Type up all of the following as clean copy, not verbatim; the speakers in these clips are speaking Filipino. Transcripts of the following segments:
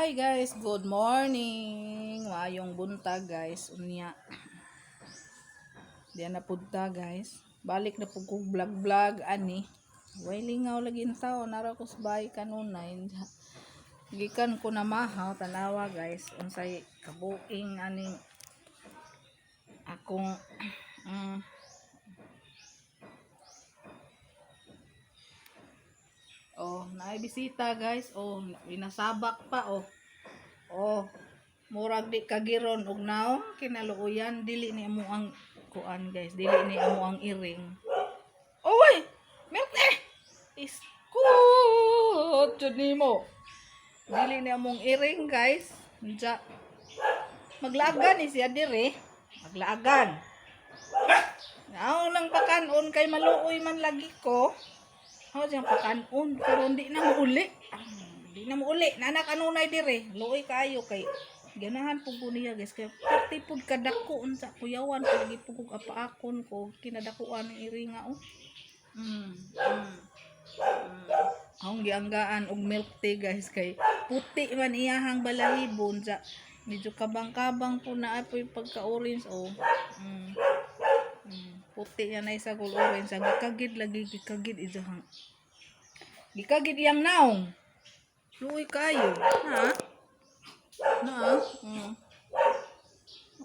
Hi guys, good morning. Maayong buntag guys. Unya. Diyan na punta guys. Balik na pug kog vlog ani. Way lingaw lagi tawo nara ko sa bahay kanunay. Gikan ko na mahaw tanawa guys. Unsay kabuing ani akong Oh, naay bisita guys. Oh, winasabak pa oh. Oh, murag di kagiron og naong kinaluoyan dili ni amo ang kuan guys, dili ni amo ang iring. Oy, milk eh. Iskut jud nimo. Dili ni among iring guys. Unsa maglagan ni siya dire. Maglagan. Naong nang pakanon kay maluoy man lagi ko. How siyang pakanon pero hindi na mauli. Di na mo uli, nanak anunay dire. Luoy kayo kay ganahan pug niya guys kay pati pud kadako unsa kuyawan lagi pug apaakon ko kinadakuan ng iringa oh. Ang gianggaan og milk tea guys kay puti man iyahang balahibon sa medyo kabang-kabang po na apoy pagka-orange oh. Puti yan ay sa orange sa gikagid lagi gikagid ijahang. Gikagid iyang naong. Luoy kayo.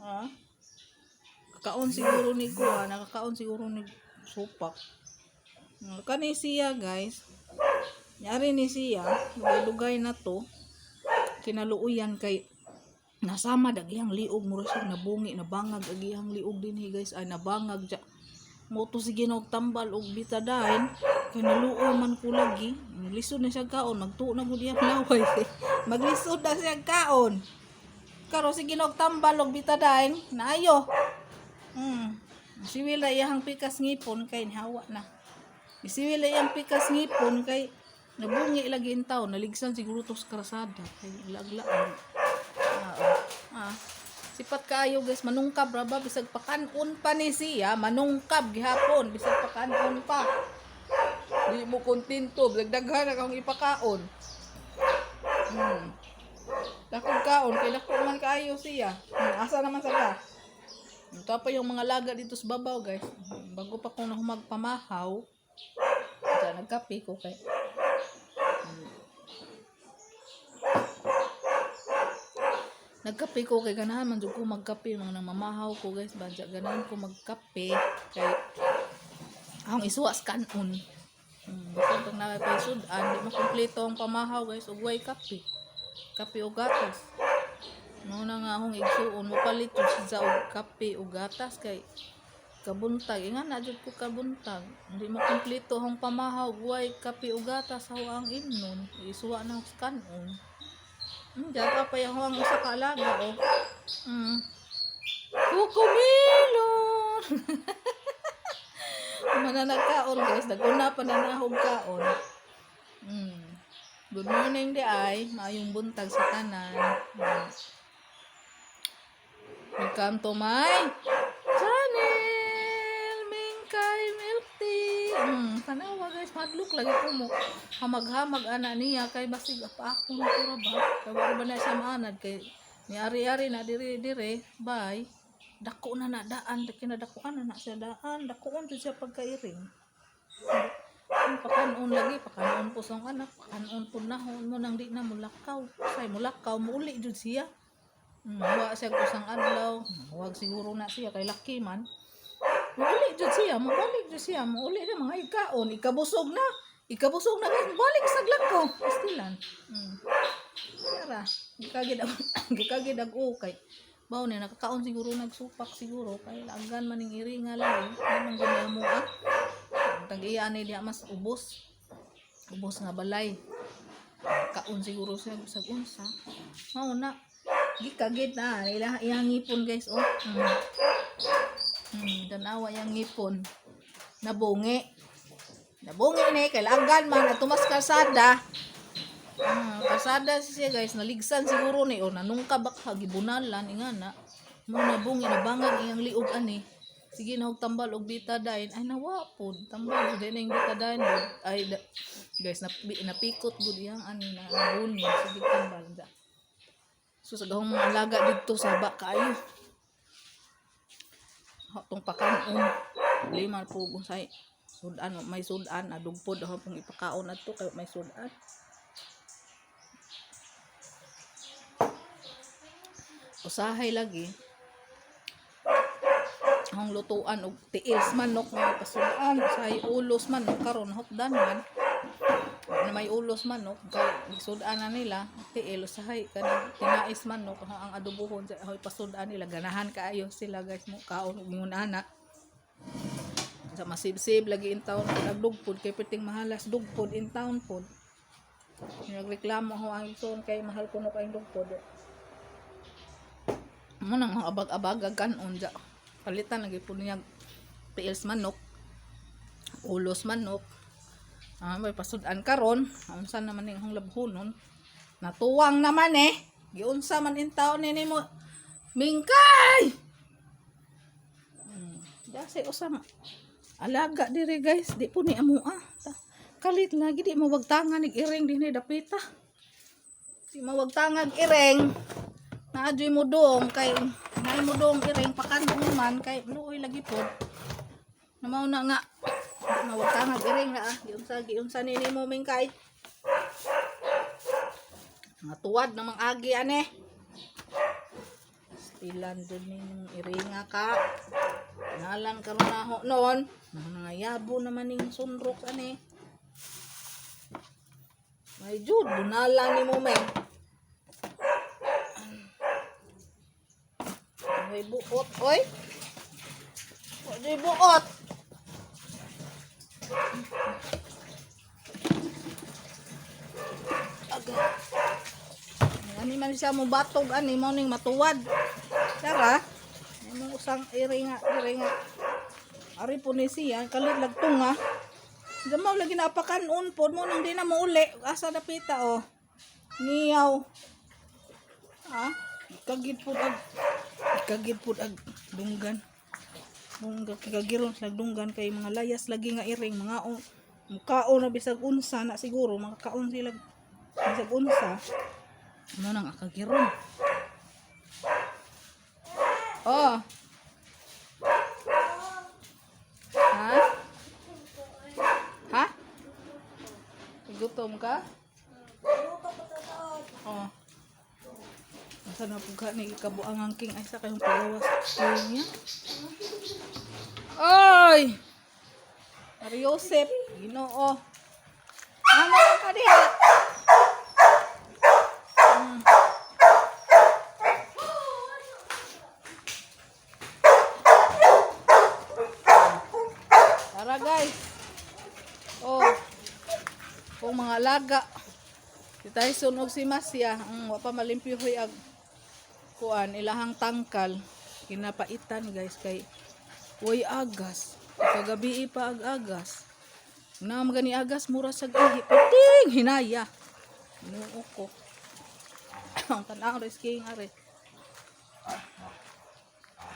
Ha? Kakaon siguro ni kuha. Nakakaon siguro ni supak. Kani siya guys. Nyari ni siya. Lugay na to. Kinaluuyan kay nasama dagihang liog. Mura siya nabungi. Nabangag. Agihang liog din guys. Ay nabangag. Moto sige na tambal og bitadain. Kinaluoy man ko lagi. Maglisod na siya kaon. Magtuo na mo diyang laway. Maglisod na siya kaon. Karo sige na tambal og bitadain. Naayo. Siwil na iyang pikas ngipon kay hawa na. Siwil na iyang pikas ngipon kay nabungi lagi in taon. Naligsan siguro to sa karasada. Kay laglaan. Sipat kaayo guys, manungkab raba bisag pakanon pa ni siya, manungkab gihapon bisag pakanon pa. Di mo kontento, dagdaghan akong ipakaon. Dakog kaon kay dako man kaayo siya. Asa naman sa ka? Ito pa yung mga laga dito sa babaw guys. Bago pa ko na humagpamahaw. Diyan nagkape ko kay nagkape ko kay ganahan man jud ko magkape nang mamahaw ko guys badya ganahan ko magkape kay ang isuwas kanon basta pag napaisudan di mo kompleto ang pamahaw guys ug way kape o gatas no na nga akong igsuon mo palit jud sa og kape o gatas kay kabuntag nga na jud ko kabuntag hindi mo kompleto ang pamahaw way kape o gatas hawa ang imnon isuwa na sa kanon. Diyan pa yung huwang usa ka alaga, oh. Kukumilon! Mananagkaon, guys. Naguna pa nanahog kaon. Good morning, di ay. Maayong buntag sa tanan. Welcome to my channel. Mingkay Milk Tea. Tanawa, guys. Madlook lagi ko mo. Hamag-hamag ana niya kay basig apa ako na pura ba kay wala ba na siya maanad kay ni ari-ari na dire bay dako na daan kinadakuan na siya daan dakuan jud siya pagkairing pakanon lagi pakanon po sang anak pakanon po nahon mo nang di na mulakaw say mulakaw muuli jud siya wa siya kusang adlaw wag siguro na siya kay laki man muuli jud siya mabalik jud siya muuli na mga ikaon ikabusog na guys, balik sa glako. Pastilan. Tara, gikagid ag ukay. Bawo ni nakakaon siguro nagsupak siguro kay lagan man ning iringa lang. Nang ginamo tag-iya ni diha mas ubos. Ubos nga balay. Kaon siguro siya sa unsa. Mao na gikagid na iyang ngipon guys oh. Danawa yang ngipon. Nabungi ni kailangan man at tumas kalsada siya guys naligsan siguro ni o nanungka baka gibunalan ingana mo nabungi nabangag iyang liog ani sige na og tambal og bitadain ay nawapod tambal jud ning bitadain ay guys napikot gud iyang ani na nabungi sige tambal da So sa gahong mga alaga dito sa kayo. Tong pakanon. Lima po unsay sudan, may sudan adugpod daw pong ipakaon adto kay may sudan. Usahay lagi ang lutuan og tiils manok nga pasudan, usahay ulos manok karon hotdan man. Na may ulos manok kay sudan na nila tiil usahay kanang tinais manok ang adobohon sa hoy pasudan nila ganahan kaayo sila guys mo kaon og ingon ana sa masibsib lagi in town pag dugpod kay piting mahalas dugpod in town pod nagreklamo ho ang son kay mahal kuno kay dugpod mo nang abag-abag kanon ja palitan lagi pud niya tiils manok ulos manok. May pasudan karon, unsa naman ning hong labhonon? Natuwang naman giunsa man in taon ni mo mingkay. Dasi usam alaga diri guys, di po ni amoa. Kalit lagi di mawagtangan ig ireng dinhi dapita. Di mawagtangag ireng. Naadyoy mo dong kay nay mo dong ireng pakanong man kay luoy lagi pod. Namaw na nga mawagtangag iring na giunsa nini mo mingkay matuwad na mang agi ane ilan dun ning iringa ka nalan karon na ho noon nangayabo naman ning sunrok ane may jud bunalan ni mo men may buot oy buot ani man siya mo batog ani mo ning matuwad tara mo usang iringa ari po ni siya kalit lagtunga gamaw lagi na apakanon pod mo nang di na mo uli asa dapita niyaw kagid pod ag dunggan mong kagiron nagdunggan kay mga layas lagi nga iring mga mukaon na bisag unsa na siguro makakaon sila bisag unsa ano nang akagiron ha gutom ka asa na puga ni kabuang ang king ay sa kayong pagawas niya. Oy! Ari Joseph, Ginoo. Ano ka diha? Tara guys. Kung mga alaga. Si Tyson og si Masya, wa pa malimpyohoy ag kuan ilahang tangkal. Kinapaitan guys kay way agas kagabi pa ag agas na magani agas mura sa ihi puting hinaya nuo ko ang tanaw risking are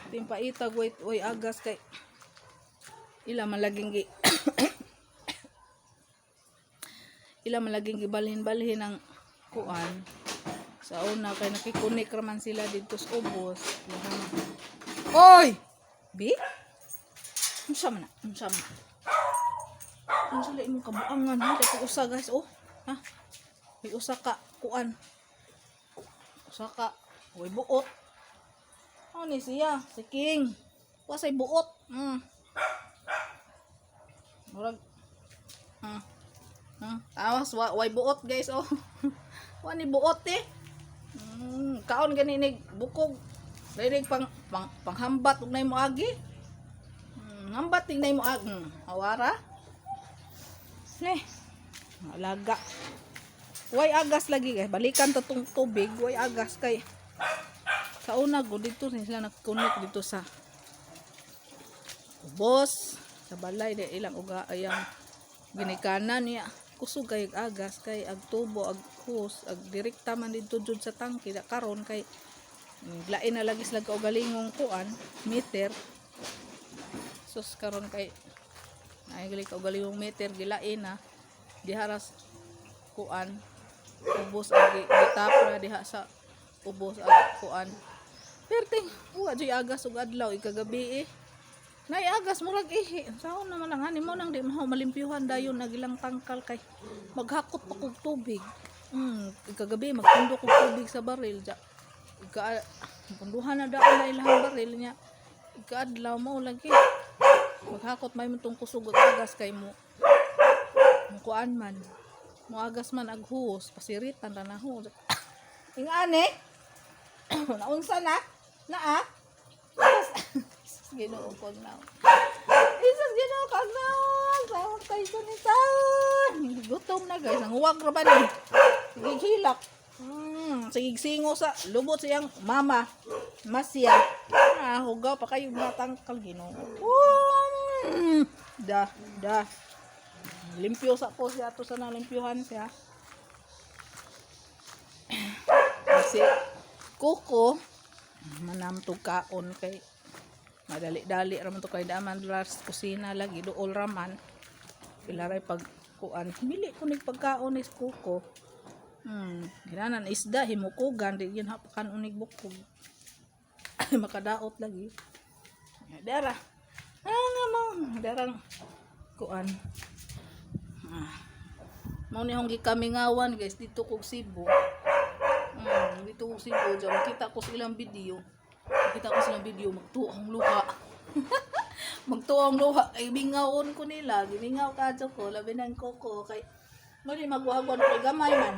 timpaitag way agas kay ila malaging gibalhin-balhin ng kuan sa una kay nakikunik raman sila dito sa ubos oy bi unsa man unsa la imong kabuangan ha dito usa guys ha may usa ka kuan usa ka way buot ni siya si King wasay buot murag tawas way buot guys wa ni buot kaon gani bukog dili panghambat ug nay mo agi hambat tingnan mo awara alaga way agas lagi guys balikan to tong tubig way agas kay sa una go dito sila nagkunik dito sa ubos sa balay de ilang uga ayang ginikanan niya kusog kay agas kay ag tubo ag hose ag direkta man dito jud sa tangke da karon kay lain na lagi sila kaugalingong kuan meter sus karon kay ay gali kaugalingong meter gilain na diharas kuan ubos ag gitapra diha sa ubos ang kuan. Perting, wa jud agas ug adlaw ikagabi eh. Nay agas murag ihi. Saon naman lang ani mo nang di mo malimpyuhan dayon nagilang tangkal kay maghakot pa kog tubig. Ikagabi magpundo kog tubig sa baril ja. Punduhan na daw na ilang baril niya. Ika-adlaw mo lagi. Maghakot may mutong kusog ug agas kay mo. Kuan man. Mo agas man ag huos pasiritan ra na ho. Ingani. Naunsa na? Naa? Ginoo ko na. Isas ginoo ka na. Sawag kay sunitan. Gutom na guys. Ang huwag ra ba ni? Sige hilak. Sige singo sa lubot siyang mama. Masya. Hugaw pa kayo mga tangkal ginoo. Da. Limpyo sa po siya. Ato sa nalimpyuhan siya. Kasi kuko manamtog kaon kay madali-dali raman to kay daman ras kusina lagi duol raman pilaray pag kuan mili ko nig pagkaon is kuko ginanan isda himukugan di yun hapakan unig bukog makadaot lagi dara nga mo darang kuan mao ni hong gikamingawan guys dito kog Cebu dito kog Cebu jam kita ko silang video magtuong luha magtuong luha ay bingawon ko nila gimingaw kadto ko labi nang koko kay mo di magwagwan ko gamay man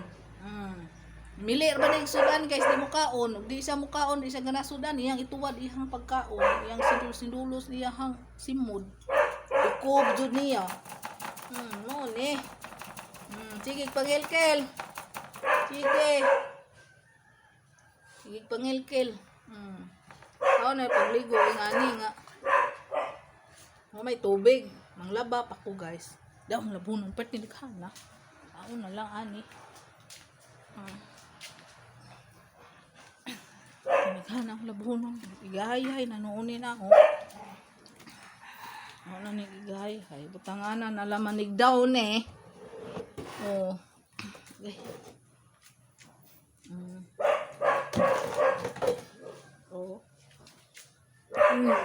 mili ra ba ning sudan guys di mo kaon ug di sa mo kaon di sa gana sudan iyang ituwad iyang pagkaon iyang sindulos iyang simod ikob jud niya mo ni sige pangilkel sige pangilkel ako na pagligo ingani nga may tubig manglaba pa ko guys daw ang labunong pet ni kana ako na lang ani naghan ang labunong igayay nanuunin ako ako na ni igayay butanganan nalamanig daw ne okay.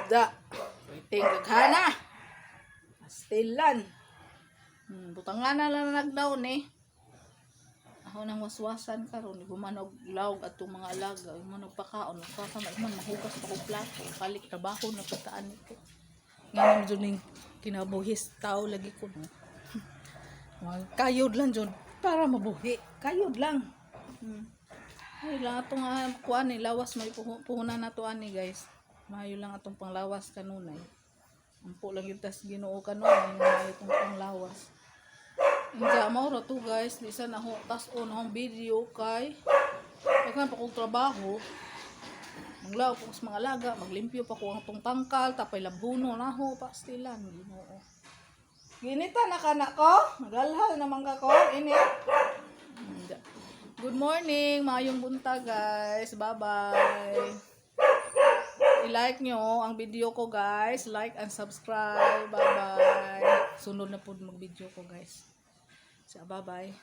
Da. Waiting kaghana. Astilan. Butanganan lang nagdaw ni. Ako nang waswasan karon gumanog lawg atong mga alaga, mo nagpakaon, kasama man mahugas pa og plato, balik trabaho na pataan nito. Ngayon jud ning kinabuhis tao lagi ko no. Kayod lang jud para mabuhi. Kayod lang. Ay lang atong kuan ni lawas may puhunan nato ani guys. Mayo lang atong panglawas kanunay. Ampo lang yung tas Ginoo kanunay mayo itong panglawas. Inja mao ra to guys, di sa naho tas-on hong video kay pagkan pa kong trabaho. Manglaw ko sa mga alaga, maglimpyo pa ko ang tong tangkal, tapay labhuno naho pastilan Ginoo. Ginita na kana ko, nagalhal naman ka ko init. Good morning, mayong buntag guys. Bye-bye. I-like nyo ang video ko guys. Like and subscribe. Bye-bye. Sunod na po mag-video ko guys. So, bye-bye.